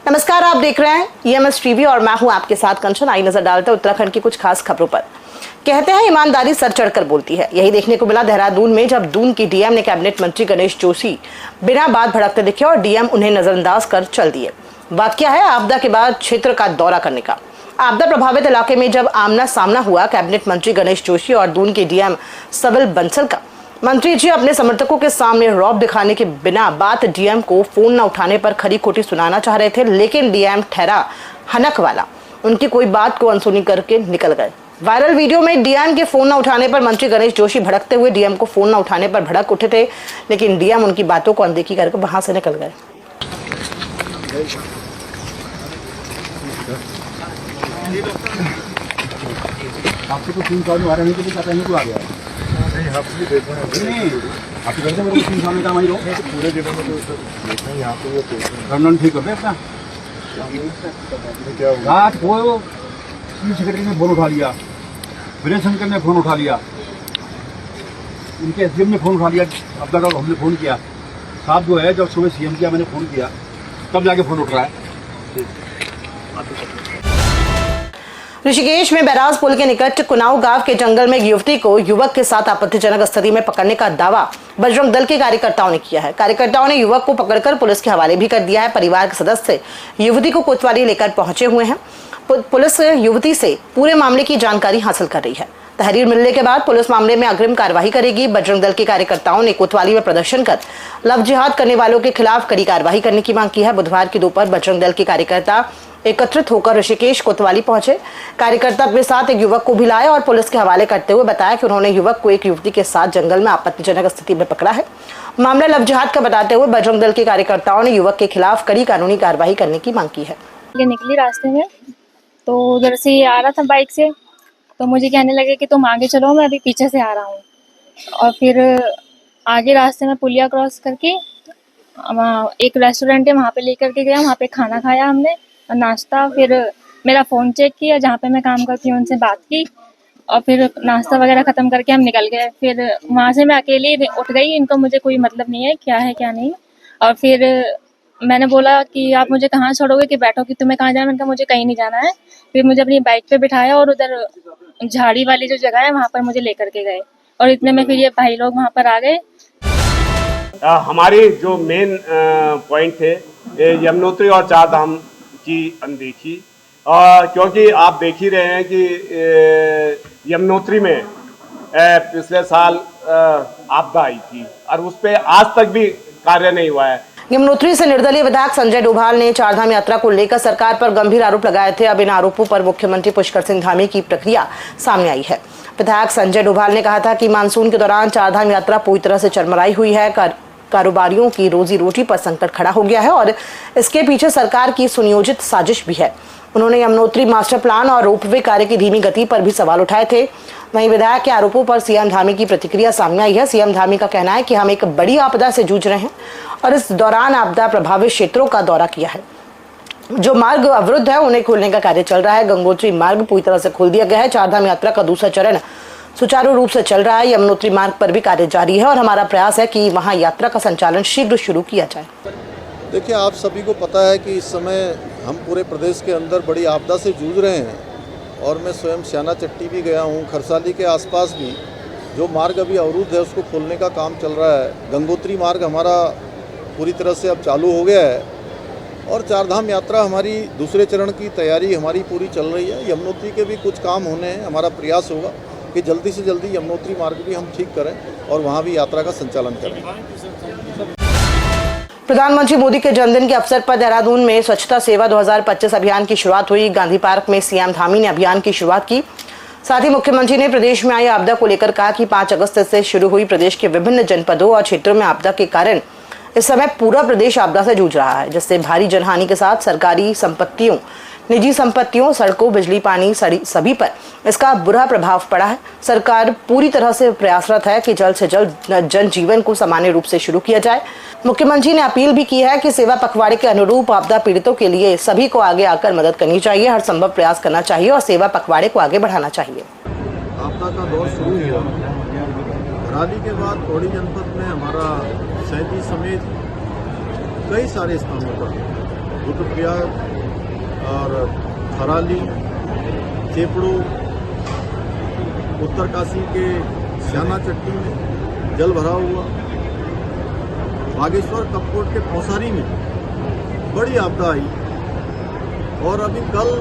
नमस्कार, आप देख रहे हैं EMS टीवी और मैं हूं आपके साथ कंचन। आई नजर डालते हैं उत्तराखंड की कुछ खास खबरों पर। कहते हैं ईमानदारी सर चढ़कर बोलती है। यही देखने को मिला देहरादून में, जब दून की डीएम ने कैबिनेट मंत्री गणेश जोशी बिना बात भड़कते दिखे और डीएम उन्हें नजरअंदाज कर चल दिए। वाकया है आपदा के बाद क्षेत्र का दौरा करने का। आपदा प्रभावित इलाके में जब आमना सामना हुआ कैबिनेट मंत्री गणेश जोशी और दून के डीएम सबल बंसल का, मंत्री जी अपने समर्थकों के सामने रौब दिखाने के बिना बात डीएम को फोन न उठाने पर खरी खोटी सुनाना चाह रहे थे, लेकिन डीएम ठहरा हनक वाला, उनकी कोई बात को अनसुनी करके निकल गए। वायरल वीडियो में डीएम के फोन न उठाने पर मंत्री गणेश जोशी भड़कते हुए डीएम को फोन न उठाने पर भड़क उठे थे, लेकिन डीएम उनकी बातों को अनदेखी करके वहां से निकल गए। आपसे तो 3 साल में आ रहा नहीं तो पता नहीं क्यों आ गया नहीं। आप भी देखो नहीं आप कहते मेरे को 3 साल में काम आई रहो पूरे जिले में तो देखना यहाँ पे वो रनन ठीक कर दे अपना क्या रात को चीफ सेक्रेटरी ने फोन उठा लिया, विनय शंकर ने फोन उठा लिया, उनके एसडीएम ने फोन उठा लिया, अब तक हमने फोन किया। साहब जो है जब सुबह सीएम किया मैंने फोन किया तब जाके फोन उठ रहा है। ऋषिकेश में बैराज पुल के निकट कुनाऊ गांव के जंगल में एक युवती को युवक के साथ आपत्तिजनक स्थिति में पकड़ने का दावा बजरंग दल के कार्यकर्ताओं ने किया है। कार्यकर्ताओं ने युवक को पकड़कर पुलिस के हवाले भी कर दिया है। परिवार के सदस्य युवती को कोतवाली लेकर पहुंचे हुए हैं। पुलिस युवती से पूरे मामले की जानकारी हासिल कर रही है। तहरीर मिलने के बाद पुलिस मामले में अग्रिम कार्रवाई करेगी। बजरंग दल के कार्यकर्ताओं ने कोतवाली में प्रदर्शन कर लव जिहाद करने वालों के खिलाफ कड़ी कार्रवाई करने की मांग की है। बुधवार की दोपहर बजरंग दल के कार्यकर्ता एकत्रित होकर ऋषिकेश कोतवाली पहुंचे। कार्यकर्ता अपने साथ एक युवक को भी लाए और पुलिस के हवाले करते हुए बताया कि उन्होंने युवक को एक युवती के साथ जंगल में आपत्तिजनक स्थिति में पकड़ा है। मामला लव जिहाद का बताते हुए बजरंग दल के कार्यकर्ताओं ने युवक के खिलाफ कड़ी कानूनी कार्रवाई करने की मांग की है। निकली रास्ते में तो उधर से आ रहा था बाइक से, तो मुझे कहने लगे कि तुम आगे चलो, मैं अभी पीछे से आ रहा हूँ। और फिर आगे रास्ते में पुलिया क्रॉस करके एक रेस्टोरेंट है, वहाँ पे लेकर के गया। वहाँ पे खाना खाया हमने और नाश्ता, फिर मेरा फ़ोन चेक किया जहाँ पे मैं काम करती हूँ, उनसे बात की और फिर नाश्ता वगैरह ख़त्म करके हम निकल गए। फिर वहाँ से मैं अकेली उठ गई, इनका मुझे कोई मतलब नहीं है क्या है क्या नहीं। और फिर मैंने बोला कि आप मुझे कहाँ छोड़ोगे कि बैठो, कि तुम्हें कहाँ जाना है? मैंने कहा मुझे कहीं नहीं जाना है। फिर मुझे अपनी बाइक पे बिठाया और उधर झाड़ी वाली जो जगह है वहाँ पर मुझे लेकर के गए और इतने में फिर ये भाई लोग वहाँ पर आ गए। हमारी जो मेन पॉइंट थे यमुनोत्री और चारधाम की अनदेखी, क्योंकि आप देख ही रहे हैं कि यमुनोत्री में पिछले साल आपदा आई थी और उस पर आज तक भी कार्य नहीं हुआ है। यमुनोत्री से निर्दलीय विधायक संजय डोभाल ने चारधाम यात्रा को लेकर सरकार पर गंभीर आरोप लगाए थे। अब इन आरोपों पर मुख्यमंत्री पुष्कर सिंह धामी की प्रक्रिया सामने आई है। विधायक संजय डोभाल ने कहा था कि मानसून के दौरान चारधाम यात्रा पूरी तरह से चरमराई हुई है। कारोबारियों की रोजी रोटी पर संकट खड़ा हो गया है और इसके पीछे सरकार की सुनियोजित साजिश भी है। उन्होंने यमुनोत्री मास्टर प्लान और रोपवे कार्य की धीमी गति पर भी सवाल उठाए थे। वहीं विधायक के आरोपों पर सीएम धामी की प्रतिक्रिया सामने आई है। सीएम धामी का कहना है कि हम एक बड़ी आपदा से जूझ रहे हैं और इस दौरान आपदा प्रभावित क्षेत्रों का दौरा किया है। जो मार्ग अवरुद्ध है उन्हें खोलने का कार्य चल रहा है। गंगोत्री मार्ग पूरी तरह से खोल दिया गया है। चारधाम यात्रा का दूसरा चरण सुचारू रूप से चल रहा है। यमुनोत्री मार्ग पर भी कार्य जारी है और हमारा प्रयास है कि वहां यात्रा का संचालन शीघ्र शुरू किया जाए। देखिए, आप सभी को पता है कि इस समय हम पूरे प्रदेश के अंदर बड़ी आपदा से जूझ रहे हैं और मैं स्वयं श्याना चट्टी भी गया हूँ। खरसाली के आसपास भी जो मार्ग अभी अवरुद्ध है उसको खोलने का काम चल रहा है। गंगोत्री मार्ग हमारा पूरी तरह से अब चालू हो गया है और चारधाम यात्रा हमारी दूसरे चरण की तैयारी हमारी पूरी चल रही है। यमुनोत्री के भी कुछ काम होने हैं। हमारा प्रयास होगा कि जल्दी से जल्दी यमुनोत्री मार्ग भी हम ठीक करें और वहाँ भी यात्रा का संचालन करें। प्रधानमंत्री मोदी के जन्मदिन के अवसर पर देहरादून में स्वच्छता सेवा 2025 अभियान की शुरुआत हुई। गांधी पार्क में सीएम धामी ने अभियान की शुरुआत की। साथ ही मुख्यमंत्री ने प्रदेश में आई आपदा को लेकर कहा कि 5 अगस्त से शुरू हुई प्रदेश के विभिन्न जनपदों और क्षेत्रों में आपदा के कारण इस समय पूरा प्रदेश आपदा से जूझ रहा है, जिससे भारी जनहानि के साथ सरकारी संपत्तियों, निजी संपत्तियों, सड़कों, बिजली, पानी सभी पर इसका बुरा प्रभाव पड़ा है। सरकार पूरी तरह से प्रयासरत है कि जल्द से जल्द जनजीवन को सामान्य रूप से शुरू किया जाए। मुख्यमंत्री ने अपील भी की है कि सेवा पखवाड़े के अनुरूप आपदा पीड़ितों के लिए सभी को आगे आकर मदद करनी चाहिए, हर संभव प्रयास करना चाहिए और सेवा पखवाड़े को आगे बढ़ाना चाहिए। आपदा का दौर शुरू हुआ भराली के बाद पौड़ी जनपद में हमारा सैंती समेत कई सारे स्थानों पर रुद्रप्रयाग और थराली, चेपड़ू, उत्तरकाशी के श्याना चट्टी में जल भरा हुआ, बागेश्वर कपकोट के पौसारी में बड़ी आपदा आई और अभी कल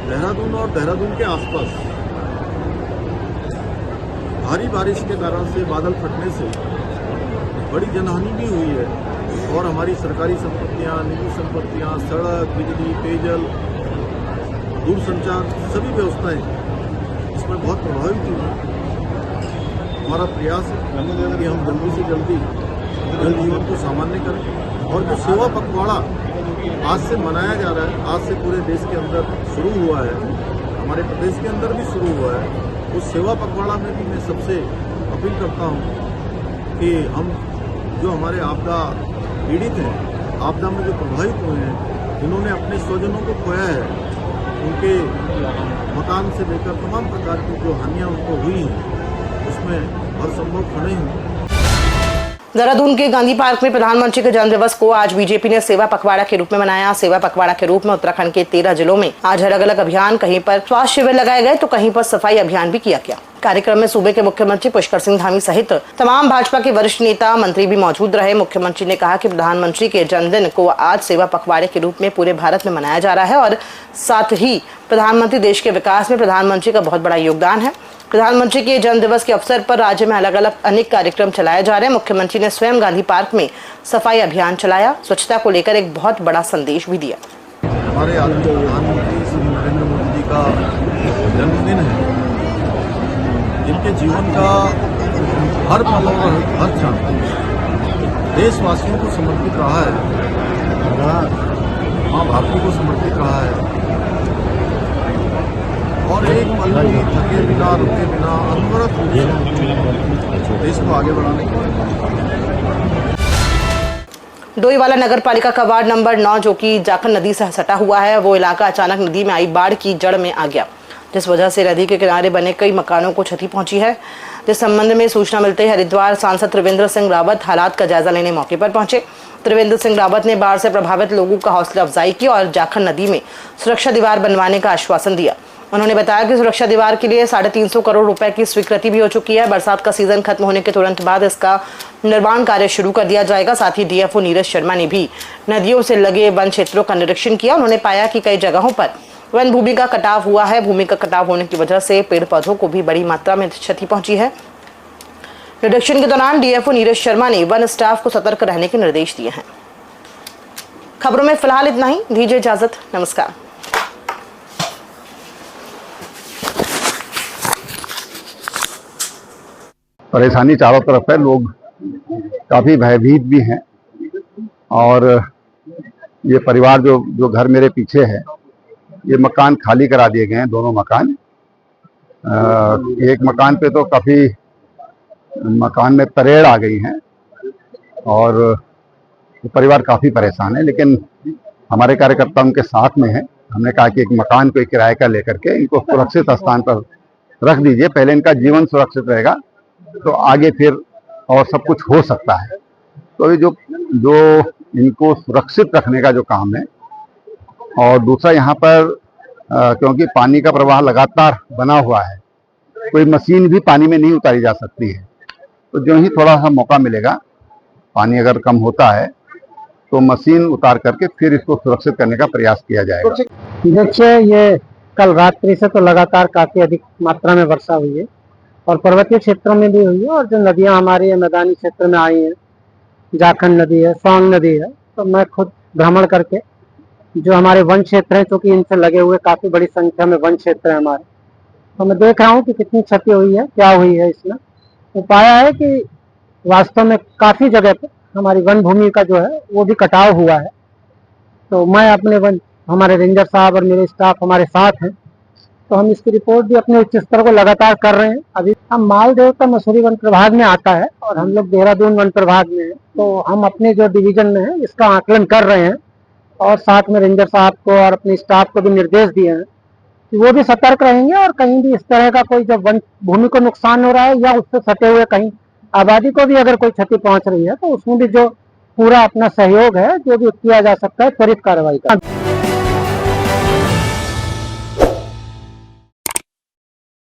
देहरादून और देहरादून के आसपास भारी बारिश के कारण से बादल फटने से बड़ी जनहानि भी हुई है और हमारी सरकारी संपत्तियां, निजी संपत्तियां, सड़क, बिजली, पेयजल, दूरसंचार सभी व्यवस्थाएं इसमें बहुत प्रभावित हुई। हमारा प्रयास है कि हम जल्दी से जल्दी जल जीवन को सामान्य करें और जो सेवा पखवाड़ा आज से मनाया जा रहा है, आज से पूरे देश के अंदर शुरू हुआ है, हमारे प्रदेश के अंदर भी शुरू हुआ है, उस सेवा पखवाड़ा में भी मैं सबसे अपील करता हूँ कि हम जो हमारे आपदा पीड़ित हैं, आपदा में जो प्रभावित हुए हैं, जिन्होंने अपने स्वजनों को खोया है, उनके मकान से लेकर तमाम प्रकार की जो हानियाँ उनको हुई हैं, उसमें हर संभव खड़े हैं। देहरादून के गांधी पार्क में प्रधानमंत्री के जन्म दिवस को आज बीजेपी ने सेवा पखवाड़ा के रूप में मनाया। सेवा पखवाड़ा के रूप में उत्तराखंड के 13 जिलों में आज अलग अलग अभियान, कहीं पर स्वास्थ्य शिविर लगाए गए तो कहीं पर सफाई अभियान भी किया गया। कार्यक्रम में सूबे के मुख्यमंत्री पुष्कर सिंह धामी सहित तमाम भाजपा के वरिष्ठ नेता, मंत्री भी मौजूद रहे। मुख्यमंत्री ने कहा कि प्रधानमंत्री के जन्मदिन को आज सेवा पखवाड़े के रूप में पूरे भारत में मनाया जा रहा है और साथ ही प्रधानमंत्री देश के विकास में प्रधानमंत्री का बहुत बड़ा योगदान है। प्रधानमंत्री के जन्म दिवस के अवसर पर राज्य में अलग अलग अनेक कार्यक्रम चलाए जा रहे हैं। मुख्यमंत्री ने स्वयं गांधी पार्क में सफाई अभियान चलाया, स्वच्छता को लेकर एक बहुत बड़ा संदेश भी दिया। हमारे आदरणीय प्रधानमंत्री श्री नरेंद्र मोदी जी का जन्मदिन है, जिनके जीवन का हर पल और हर क्षण देशवासियों को समर्पित रहा है, माँ भारती को समर्पित रहा है और एक पल भी थके बिना, रुके बिना अनवरत देश को आगे बढ़ाने के लिए। डोईवाला नगर पालिका का वार्ड नंबर 9 जो कि जाखन नदी से सटा हुआ है, वो इलाका अचानक नदी में आई बाढ़ की जड़ में आ गया, जिस वजह से नदी के किनारे बने कई मकानों को क्षति पहुंची है। जिस संबंध में सूचना मिलते ही हरिद्वार सांसद त्रिवेंद्र सिंह रावत हालात का जायजा लेने मौके पर पहुंचे। त्रिवेंद्र सिंह रावत ने बाढ़ से प्रभावित लोगों का हौसला अफजाई की और जाखन नदी में सुरक्षा दीवार बनवाने का आश्वासन दिया। उन्होंने बताया कि सुरक्षा दीवार के लिए 350 करोड़ रुपए की स्वीकृति भी हो चुकी है। बरसात का सीजन खत्म होने के तुरंत बाद इसका निर्माण कार्य शुरू कर दिया जाएगा। साथ ही डीएफओ नीरज शर्मा ने भी नदियों से लगे वन क्षेत्रों का निरीक्षण किया। उन्होंने पाया कि कई जगहों पर वन भूमि का कटाव हुआ है। भूमि का कटाव होने की वजह से पेड़ पौधों को भी बड़ी मात्रा में क्षति पहुंची है। निरीक्षण के दौरान डीएफओ नीरज शर्मा ने वन स्टाफ को सतर्क रहने के निर्देश दिए हैं। खबरों में फिलहाल इतना ही, दीजिए इजाजत, नमस्कार। परेशानी चारों तरफ है, लोग काफ़ी भयभीत भी हैं और ये परिवार जो घर मेरे पीछे है, ये मकान खाली करा दिए गए हैं, दोनों मकान। एक मकान पे तो काफ़ी मकान में तरेड़ आ गई है और परिवार काफ़ी परेशान है, लेकिन हमारे कार्यकर्ता उनके साथ में है। हमने कहा कि एक मकान को किराए का लेकर के इनको सुरक्षित स्थान पर रख दीजिए, पहले इनका जीवन सुरक्षित रहेगा तो आगे फिर और सब कुछ हो सकता है। तो ये जो इनको सुरक्षित रखने का जो काम है, और दूसरा यहाँ पर क्योंकि पानी का प्रवाह लगातार बना हुआ है, कोई मशीन भी पानी में नहीं उतारी जा सकती है, तो जो ही थोड़ा सा मौका मिलेगा, पानी अगर कम होता है तो मशीन उतार करके फिर इसको सुरक्षित करने का प्रयास किया जाएगा। देखिए, ये कल रात्रि से तो लगातार काफी अधिक मात्रा में वर्षा हुई है और पर्वतीय क्षेत्रों में भी हुई है, और जो नदियां हमारी मैदानी क्षेत्र में आई हैं, जाखन नदी है, सौंग नदी है, तो मैं खुद भ्रमण करके जो हमारे वन क्षेत्र हैं, क्योंकि इनसे लगे हुए काफी बड़ी संख्या में वन क्षेत्र है हमारे, तो मैं देख रहा हूँ कि कितनी क्षति हुई है, क्या हुई है। इसमें तो पाया है कि वास्तव में काफी जगह पर हमारी वन भूमि का जो है वो भी कटाव हुआ है। तो मैं अपने हमारे रेंजर साहब और मेरे स्टाफ हमारे साथ हैं, तो हम इसकी रिपोर्ट भी अपने उच्च स्तर को लगातार कर रहे हैं। अभी हम मालदेव का मसूरी वन प्रभाग में आता है और हम लोग देहरादून वन प्रभाग में हैं, तो हम अपने जो डिवीजन में है इसका आकलन कर रहे हैं और साथ में रेंजर साहब को और अपने स्टाफ को भी निर्देश दिए हैं कि वो भी सतर्क रहेंगे और कहीं भी इस तरह का कोई जब वन भूमि को नुकसान हो रहा है या उससे सटे हुए कहीं आबादी को भी अगर कोई क्षति पहुंच रही है तो उसमें भी जो पूरा अपना सहयोग है, जो भी किया जा सकता है त्वरित कार्रवाई का।